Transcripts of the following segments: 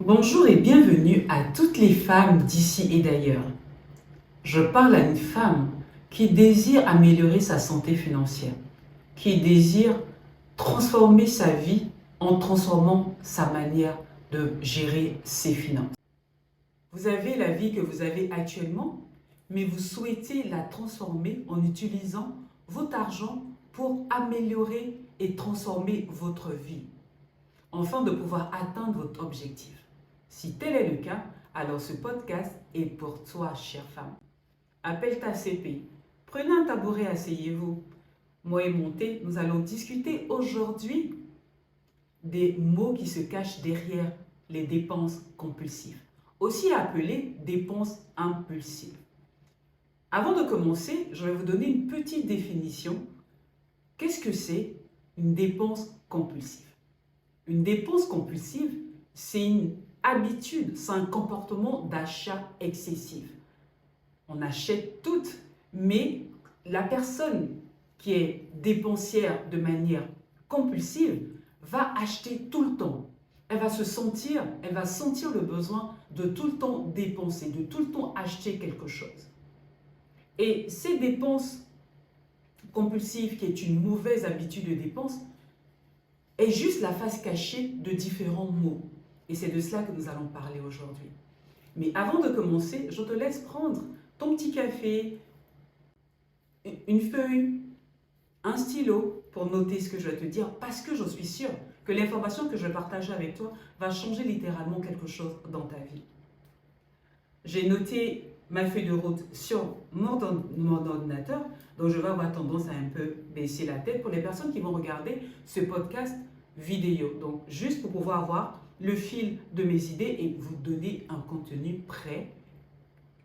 Bonjour et bienvenue à toutes les femmes d'ici et d'ailleurs. Je parle à une femme qui désire améliorer sa santé financière, qui désire transformer sa vie en transformant sa manière de gérer ses finances. Vous avez la vie que vous avez actuellement, mais vous souhaitez la transformer en utilisant votre argent pour améliorer et transformer votre vie, afin de pouvoir atteindre votre objectif. Si tel est le cas, alors ce podcast est pour toi, chère femme. Appelle ta CP. Prenez un tabouret, asseyez-vous. Moi et mon thé, nous allons discuter aujourd'hui des mots qui se cachent derrière les dépenses compulsives, aussi appelées dépenses impulsives. Avant de commencer, je vais vous donner une petite définition. Qu'est-ce que c'est une dépense compulsive? Une dépense compulsive, c'est une habitude, c'est un comportement d'achat excessif. On achète tout, mais la personne qui est dépensière de manière compulsive va acheter tout le temps. Elle va sentir le besoin de tout le temps dépenser, de tout le temps acheter quelque chose. Et ces dépenses compulsives, qui est une mauvaise habitude de dépense, est juste la face cachée de différents mots. Et c'est de cela que nous allons parler aujourd'hui. Mais avant de commencer, je te laisse prendre ton petit café, une feuille, un stylo pour noter ce que je vais te dire, parce que je suis sûre que l'information que je vais partager avec toi va changer littéralement quelque chose dans ta vie. J'ai noté ma feuille de route sur mon ordinateur, donc je vais avoir tendance à un peu baisser la tête pour les personnes qui vont regarder ce podcast vidéo. Donc, juste pour pouvoir avoir le fil de mes idées et vous donner un contenu prêt,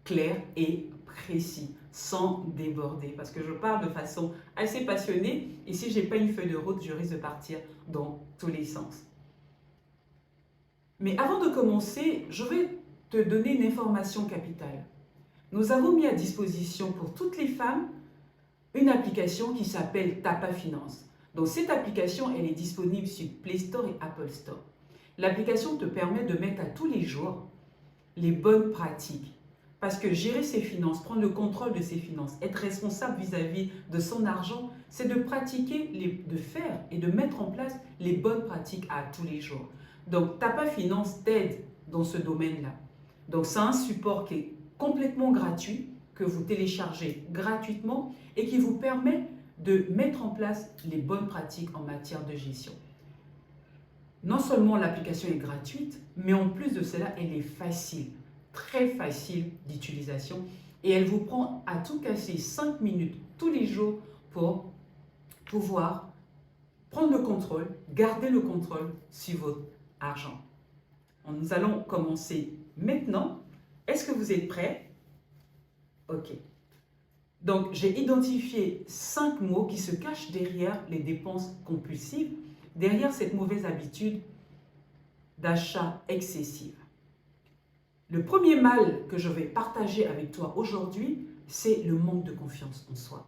clair et précis, sans déborder. Parce que je parle de façon assez passionnée et si je n'ai pas une feuille de route, je risque de partir dans tous les sens. Mais avant de commencer, je vais te donner une information capitale. Nous avons mis à disposition pour toutes les femmes une application qui s'appelle Tapa Finance. Donc cette application, elle est disponible sur Play Store et Apple Store. L'application te permet de mettre à tous les jours les bonnes pratiques. Parce que gérer ses finances, prendre le contrôle de ses finances, être responsable vis-à-vis de son argent, c'est de pratiquer, de faire et de mettre en place les bonnes pratiques à tous les jours. Donc Tapa Finance t'aide dans ce domaine-là. Donc c'est un support qui est complètement gratuit, que vous téléchargez gratuitement et qui vous permet de mettre en place les bonnes pratiques en matière de gestion. Non seulement l'application est gratuite, mais en plus de cela, elle est facile, très facile d'utilisation et elle vous prend à tout casser 5 minutes tous les jours pour pouvoir prendre le contrôle, garder le contrôle sur votre argent. Nous allons commencer maintenant. Est-ce que vous êtes prêts? Ok. Donc, j'ai identifié 5 mots qui se cachent derrière les dépenses compulsives, derrière cette mauvaise habitude d'achat excessif. Le premier mal que je vais partager avec toi aujourd'hui, c'est le manque de confiance en soi.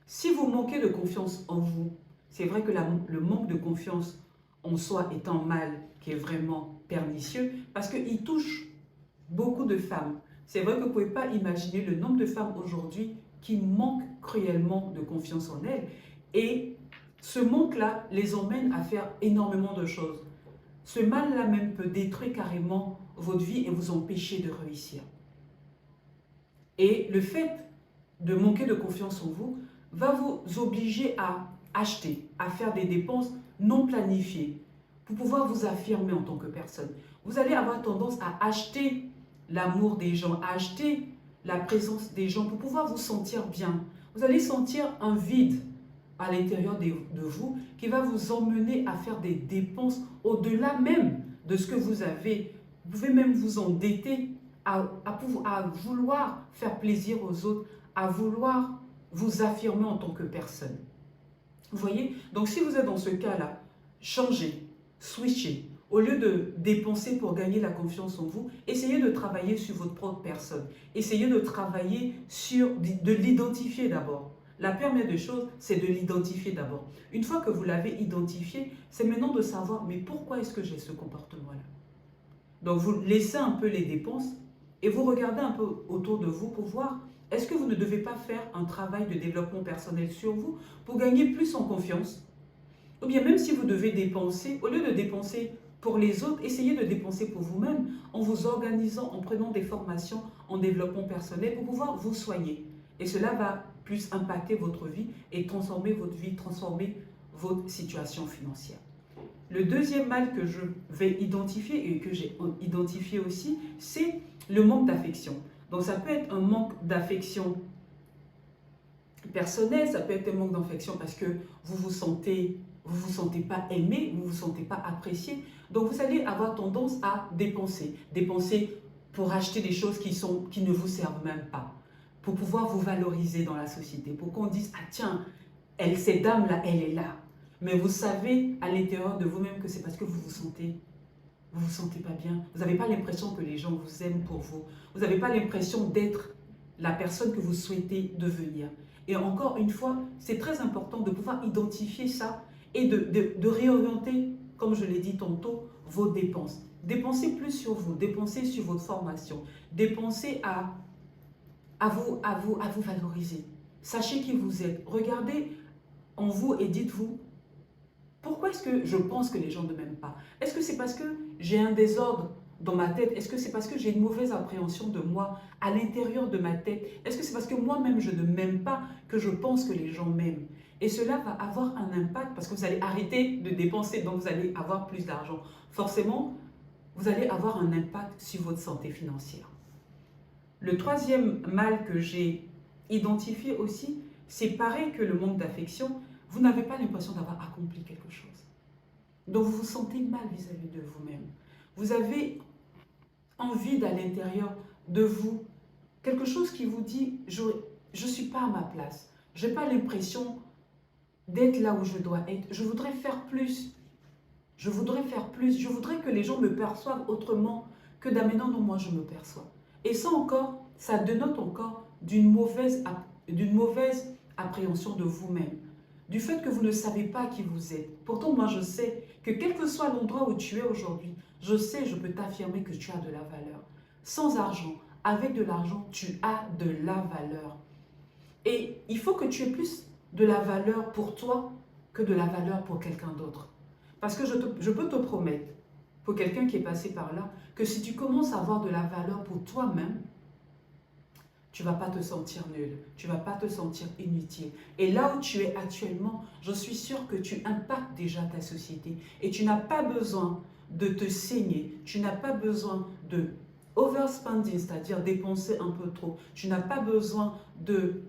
Si vous manquez de confiance en vous, c'est vrai que le manque de confiance en soi est un mal qui est vraiment pernicieux parce qu'il touche beaucoup de femmes. C'est vrai que vous ne pouvez pas imaginer le nombre de femmes aujourd'hui qui manquent cruellement de confiance en elles. Et ce manque-là les emmène à faire énormément de choses. Ce mal-là même peut détruire carrément votre vie et vous empêcher de réussir. Et le fait de manquer de confiance en vous va vous obliger à acheter, à faire des dépenses non planifiées pour pouvoir vous affirmer en tant que personne. Vous allez avoir tendance à acheter l'amour des gens, à acheter la présence des gens pour pouvoir vous sentir bien. Vous allez sentir un vide à l'intérieur de vous qui va vous emmener à faire des dépenses au-delà même de ce que vous avez. Vous pouvez même vous endetter à vouloir faire plaisir aux autres, à vouloir vous affirmer en tant que personne. Vous voyez? Donc si vous êtes dans ce cas-là, changez, switchez. Au lieu de dépenser pour gagner la confiance en vous, essayez de travailler sur votre propre personne. Essayez de travailler de l'identifier d'abord. La première des choses, c'est de l'identifier d'abord. Une fois que vous l'avez identifié, c'est maintenant de savoir, mais pourquoi est-ce que j'ai ce comportement-là? Donc, vous laissez un peu les dépenses et vous regardez un peu autour de vous pour voir est-ce que vous ne devez pas faire un travail de développement personnel sur vous pour gagner plus en confiance? Ou bien même si vous devez dépenser, au lieu de dépenser pour les autres, essayez de dépenser pour vous-même en vous organisant, en prenant des formations en développement personnel pour pouvoir vous soigner. Et cela va plus impacter votre vie et transformer votre vie, transformer votre situation financière. Le deuxième mal que je vais identifier et que j'ai identifié aussi, c'est le manque d'affection. Donc ça peut être un manque d'affection personnelle, ça peut être un manque d'affection parce que vous vous sentez pas aimé, vous vous sentez pas apprécié. Donc vous allez avoir tendance à dépenser. Dépenser pour acheter des choses qui ne vous servent même pas. Pour pouvoir vous valoriser dans la société. Pour qu'on dise, ah tiens, cette dame-là, elle est là. Mais vous savez à l'intérieur de vous-même que c'est parce que vous vous sentez pas bien. Vous n'avez pas l'impression que les gens vous aiment pour vous. Vous n'avez pas l'impression d'être la personne que vous souhaitez devenir. Et encore une fois, c'est très important de pouvoir identifier ça et de réorienter, comme je l'ai dit tantôt, vos dépenses. Dépensez plus sur vous, dépensez sur votre formation, dépensez à vous valoriser. Sachez qui vous êtes. Regardez en vous et dites-vous, pourquoi est-ce que je pense que les gens ne m'aiment pas? Est-ce que c'est parce que j'ai un désordre dans ma tête? Est-ce que c'est parce que j'ai une mauvaise appréhension de moi à l'intérieur de ma tête? Est-ce que c'est parce que moi-même je ne m'aime pas que je pense que les gens m'aiment? Et cela va avoir un impact parce que vous allez arrêter de dépenser, donc vous allez avoir plus d'argent. Forcément, vous allez avoir un impact sur votre santé financière. Le troisième mal que j'ai identifié aussi, c'est pareil que le manque d'affection. Vous n'avez pas l'impression d'avoir accompli quelque chose. Donc vous vous sentez mal vis-à-vis de vous-même. Vous avez envie d'à l'intérieur de vous, quelque chose qui vous dit, je ne suis pas à ma place. Je n'ai pas l'impression d'être là où je dois être. Je voudrais faire plus. Je voudrais faire plus. Je voudrais que les gens me perçoivent autrement que de la manière dont moi je me perçois. Et ça encore, ça dénote encore d'une mauvaise appréhension de vous-même. Du fait que vous ne savez pas qui vous êtes. Pourtant, moi, je sais que quel que soit l'endroit où tu es aujourd'hui, je peux t'affirmer que tu as de la valeur. Sans argent, avec de l'argent, tu as de la valeur. Et il faut que tu aies plus de la valeur pour toi que de la valeur pour quelqu'un d'autre. Parce que je peux te promettre, pour quelqu'un qui est passé par là, que si tu commences à avoir de la valeur pour toi-même, tu ne vas pas te sentir nul, tu ne vas pas te sentir inutile. Et là où tu es actuellement, je suis sûre que tu impactes déjà ta société. Et tu n'as pas besoin de te saigner, tu n'as pas besoin de overspending, c'est-à-dire dépenser un peu trop. Tu n'as pas besoin de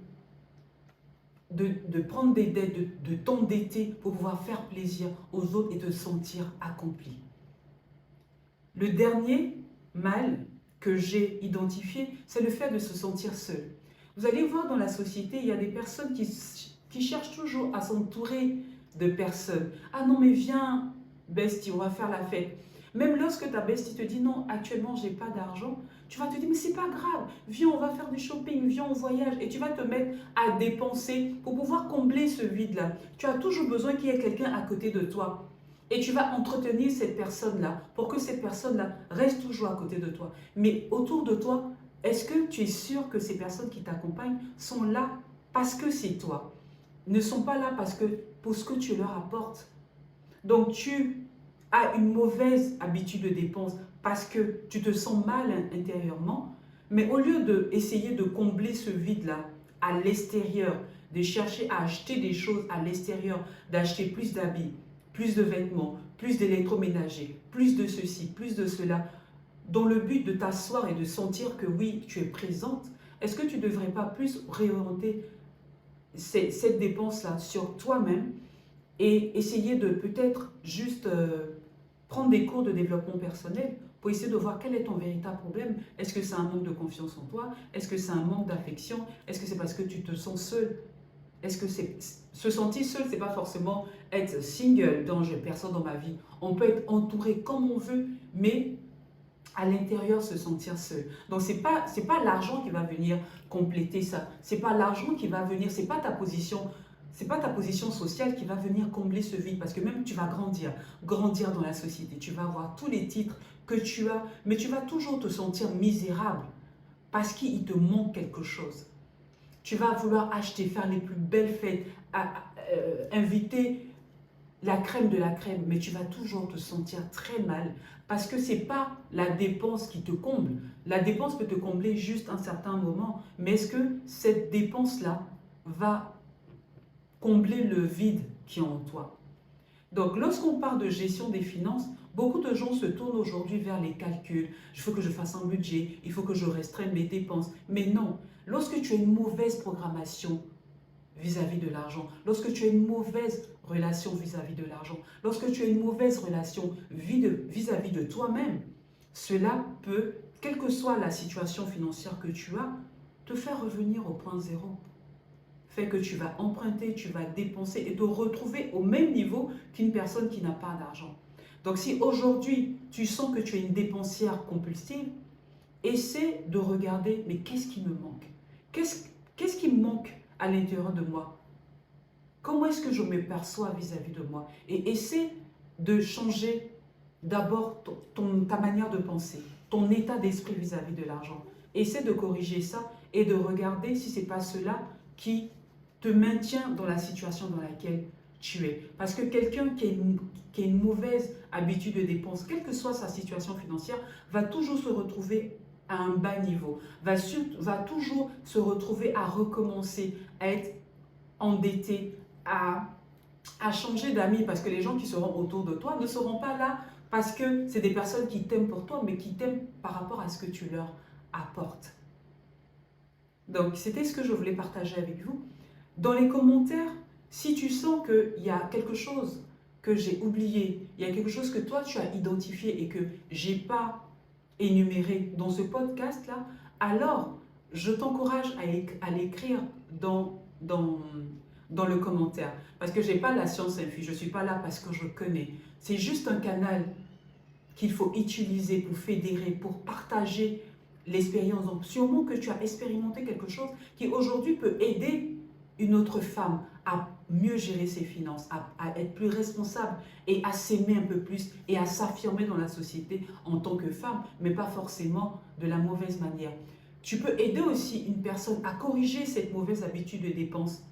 prendre des dettes, de t'endetter pour pouvoir faire plaisir aux autres et te sentir accompli. Le dernier mal que j'ai identifié, c'est le fait de se sentir seul. Vous allez voir dans la société, il y a des personnes qui cherchent toujours à s'entourer de personnes. Ah non, mais viens, bestie, on va faire la fête. Même lorsque ta bestie te dit non, actuellement, j'ai pas d'argent, tu vas te dire, mais c'est pas grave, viens, on va faire du shopping, viens, on voyage. Et tu vas te mettre à dépenser pour pouvoir combler ce vide-là. Tu as toujours besoin qu'il y ait quelqu'un à côté de toi. Et tu vas entretenir cette personne-là pour que cette personne-là reste toujours à côté de toi. Mais autour de toi, est-ce que tu es sûr que ces personnes qui t'accompagnent sont là parce que c'est toi? Ne sont pas là pour ce que tu leur apportes. Donc tu as une mauvaise habitude de dépense parce que tu te sens mal intérieurement. Mais au lieu d'essayer de combler ce vide-là à l'extérieur, de chercher à acheter des choses à l'extérieur, d'acheter plus d'habits, plus de vêtements, plus d'électroménager, plus de ceci, plus de cela, dans le but de t'asseoir et de sentir que oui, tu es présente, est-ce que tu ne devrais pas plus réorienter cette dépense-là sur toi-même et essayer de peut-être juste prendre des cours de développement personnel pour essayer de voir quel est ton véritable problème? Est-ce que c'est un manque de confiance en toi? Est-ce que c'est un manque d'affection? Est-ce que c'est parce que tu te sens seul? Est-ce que se sentir seul, c'est pas forcément être single, donc j'ai personne dans ma vie. On peut être entouré comme on veut, mais à l'intérieur se sentir seul. Donc c'est pas l'argent qui va venir compléter ça. C'est pas l'argent qui va venir, c'est pas ta position c'est pas ta position sociale qui va venir combler ce vide, parce que même tu vas grandir dans la société, tu vas avoir tous les titres que tu as, mais tu vas toujours te sentir misérable parce qu'il te manque quelque chose. Tu vas vouloir acheter, faire les plus belles fêtes, inviter la crème de la crème, mais tu vas toujours te sentir très mal parce que c'est pas la dépense qui te comble. La dépense peut te combler juste un certain moment, mais est-ce que cette dépense-là va combler le vide qui est en toi? Donc, lorsqu'on parle de gestion des finances, beaucoup de gens se tournent aujourd'hui vers les calculs. Il faut que je fasse un budget, il faut que je restreigne mes dépenses. Mais non, lorsque tu as une mauvaise programmation vis-à-vis de l'argent, lorsque tu as une mauvaise relation vis-à-vis de l'argent, lorsque tu as une mauvaise relation vis-à-vis de toi-même, cela peut, quelle que soit la situation financière que tu as, te faire revenir au point zéro. Fait que tu vas emprunter, tu vas dépenser et te retrouver au même niveau qu'une personne qui n'a pas d'argent. Donc si aujourd'hui tu sens que tu es une dépensière compulsive, essaie de regarder, mais qu'est-ce qui me manque? Qu'est-ce qui me manque à l'intérieur de moi? Comment est-ce que je me perçois vis-à-vis de moi? Et essaie de changer d'abord ta manière de penser, ton état d'esprit vis-à-vis de l'argent. Essaie de corriger ça et de regarder si ce n'est pas cela qui te maintient dans la situation dans laquelle tu es. Parce que quelqu'un qui a une mauvaise habitude de dépense, quelle que soit sa situation financière, va toujours se retrouver à un bas niveau, va toujours se retrouver à recommencer, à être endetté, à changer d'amis, parce que les gens qui seront autour de toi ne seront pas là parce que c'est des personnes qui t'aiment pour toi, mais qui t'aiment par rapport à ce que tu leur apportes. Donc, c'était ce que je voulais partager avec vous. Dans les commentaires, si tu sens qu'il y a quelque chose que j'ai oublié, il y a quelque chose que toi tu as identifié et que je n'ai pas énuméré dans ce podcast-là, alors je t'encourage à l'écrire dans le commentaire. Parce que je n'ai pas la science infuse, je ne suis pas là parce que je connais. C'est juste un canal qu'il faut utiliser pour fédérer, pour partager l'expérience. Donc, sûrement que tu as expérimenté quelque chose qui aujourd'hui peut aider une autre femme à mieux gérer ses finances, à être plus responsable et à s'aimer un peu plus et à s'affirmer dans la société en tant que femme, mais pas forcément de la mauvaise manière. Tu peux aider aussi une personne à corriger cette mauvaise habitude de dépense.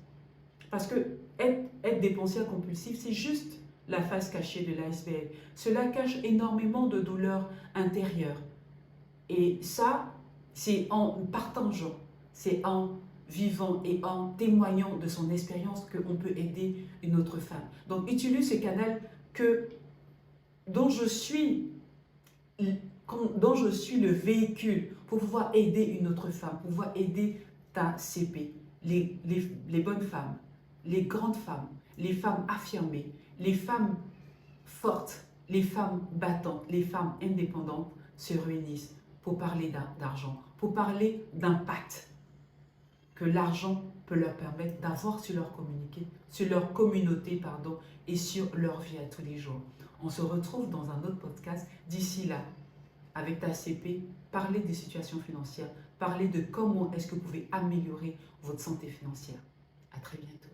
Parce que être dépensière compulsive, c'est juste la face cachée de l'iceberg. Cela cache énormément de douleurs intérieures. Et ça, c'est en partageant, c'est en vivant et en témoignant de son expérience qu'on peut aider une autre femme. Donc, utilise ce canal dont je suis le véhicule pour pouvoir aider une autre femme, pour pouvoir aider ta CP, les bonnes femmes, les grandes femmes, les femmes affirmées, les femmes fortes, les femmes battantes, les femmes indépendantes se réunissent pour parler d'argent, pour parler d'impact que l'argent peut leur permettre d'avoir sur leur communauté, et sur leur vie à tous les jours. On se retrouve dans un autre podcast. D'ici là, avec ta CP, parlez des situations financières, parlez de comment est-ce que vous pouvez améliorer votre santé financière. À très bientôt.